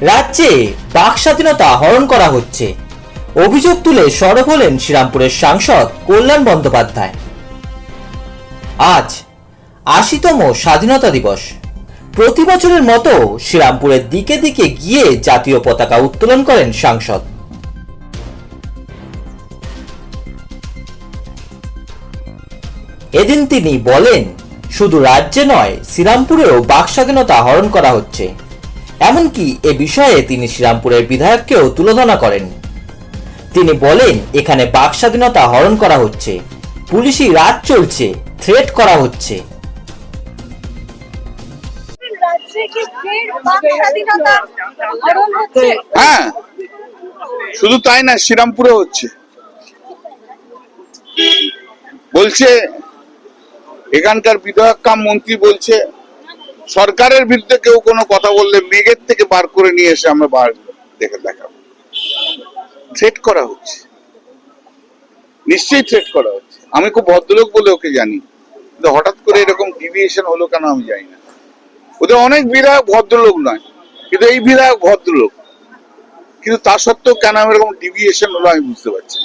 রাজ্যে বাক স্বাধীনতা হরণ করা হচ্ছে, অভিযোগ তুলে সরব হলেন শ্রীরামপুরের সাংসদ কল্যাণ বন্দ্যোপাধ্যায়। আজ ৮০তম স্বাধীনতা দিবস। প্রতি বছরের মতো শ্রীরামপুরের দিকে দিকে গিয়ে জাতীয় পতাকা উত্তোলন করেন সাংসদ। এদিন তিনি বলেন, শুধু রাজ্যে নয়, শ্রীরামপুরেও বাক স্বাধীনতা হরণ করা হচ্ছে। এমনকি এ বিষয়ে তিনি শ্রীরামপুরের বিধায়ককেও তুলোধনা করেন। তিনি বলেন, এখানে বাক স্বাধীনতা হরণ করা হচ্ছে, পুলিশি রাজ চলছে, থ্রেট করা হচ্ছে। হ্যাঁ, শুধু তাই না, শ্রীরামপুরে হচ্ছে। বলছে এখানকার বিধায়ক কাম মন্ত্রী বলছে, সরকারের বিরুদ্ধে কেউ কোনো কথা বললে মেঘের থেকে বার করে নিয়ে এসে আমরা বার দেখে দেখাবো। থ্রেট করা হচ্ছে, নিশ্চয়ই থ্রেট করা হচ্ছে। আমি খুব ভদ্রলোক বলে ওকে জানি, কিন্তু হঠাৎ করে এরকম ডিভিয়েশন হলো কেন আমি জানি না। ওদের অনেক বিধায়ক ভদ্রলোক নয়, কিন্তু এই বিধায়ক ভদ্রলোক, কিন্তু তা সত্ত্বেও কেন এরকম ডিভিয়েশন হলো আমি বুঝতে পারছি।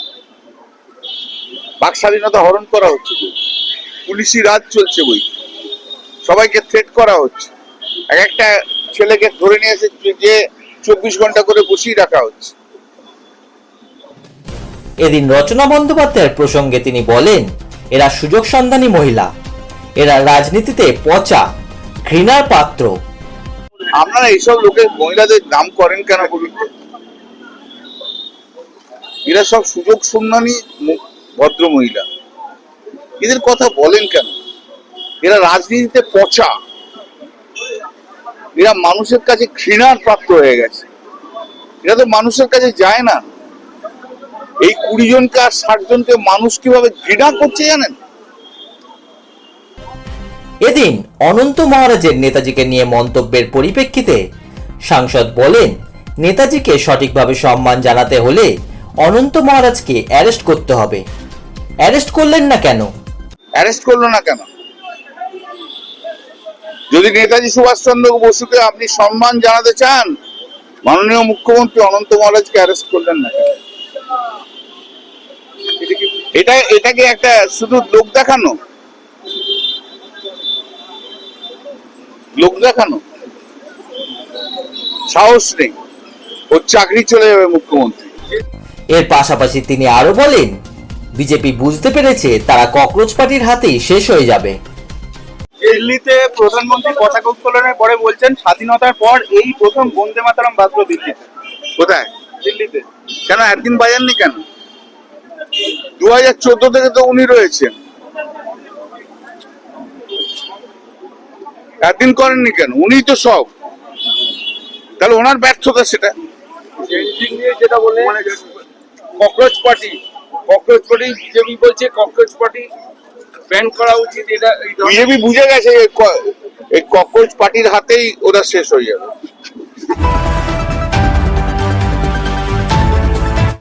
বাক স্বাধীনতা হরণ করা হচ্ছে, পুলিশি রাজ চলছে, বই সবাইকে থ্রেট করা হচ্ছে। এক একটা ছেলেকে ধরে নিয়ে এসে যে 24 ঘন্টা করে বসিয়ে রাখা হচ্ছে। এদিন রচনা বন্দ্যোপাধ্যায়ের প্রসঙ্গে তিনি বলেন, এরা সুযোগ সন্ধানী মহিলা, এরা রাজনীতিতে পচা, ঘৃণার পাত্র। আপনারা এইসব লোকের মহিলাদের নাম করেন কেন বলুন? এরা সব সুযোগ সন্ধানী ভদ্র মহিলা, এদের কথা বলেন কেন? এরা রাজনীতিতে পচা, এরা মানুষের কাছে ঘৃণার পাত্র হয়ে গেছে। এরা তো মানুষের কাছে যায় না। এই 20 জনকে আর 60 জনকে মানুষ কিভাবে ঘৃণা করছে জানেন? এদিন অনন্ত মহারাজের নেতাজিকে নিয়ে মন্তব্যের পরিপ্রেক্ষিতে সাংসদ বলেন, নেতাজিকে সঠিকভাবে সম্মান জানাতে হলে অনন্ত মহারাজকে অ্যারেস্ট করতে হবে। অ্যারেস্ট করলেন না কেন? অ্যারেস্ট করলো না কেন? যদি নেতাজি সুভাষচন্দ্র বসুকে আপনি সম্মান জানাতে চান, মাননীয় মুখ্যমন্ত্রী অনন্ত মহারাজকে অ্যারেস্ট করলেন না কেন? এটাকে একটা শুধু লোক দেখানো, সাহস নেই, ওর চাকরি চলে যাবে মুখ্যমন্ত্রী। এর পাশাপাশি তিনি আরো বলেন, বিজেপি বুঝতে পেরেছে তারা ককরোচ পার্টির হাতেই শেষ হয়ে যাবে। দিল্লিতে প্রধানমন্ত্রী পতাকা উত্তোলনের পরে বলছেন, স্বাধীনতার পর এই প্রথম বন্দে মাতরম বাজলো দিল্লিতে। কোথায়? দিল্লিতে। কেন একদিন বাজাননি কেন? 2014 থেকে তো উনি রয়েছেন, একদিন করেননি কেন? উনি তো সব, তাহলে ওনার ব্যর্থতা সেটা। যেটা বললেন ককরোচ পার্টি, বিজেপি বলছে ককরোচ পার্টি ব্যান করা উচিত। এটা বিজেপি বুঝে গেছে এই ককরোচ পার্টির হাতেই ওরা শেষ হয়ে যাবে।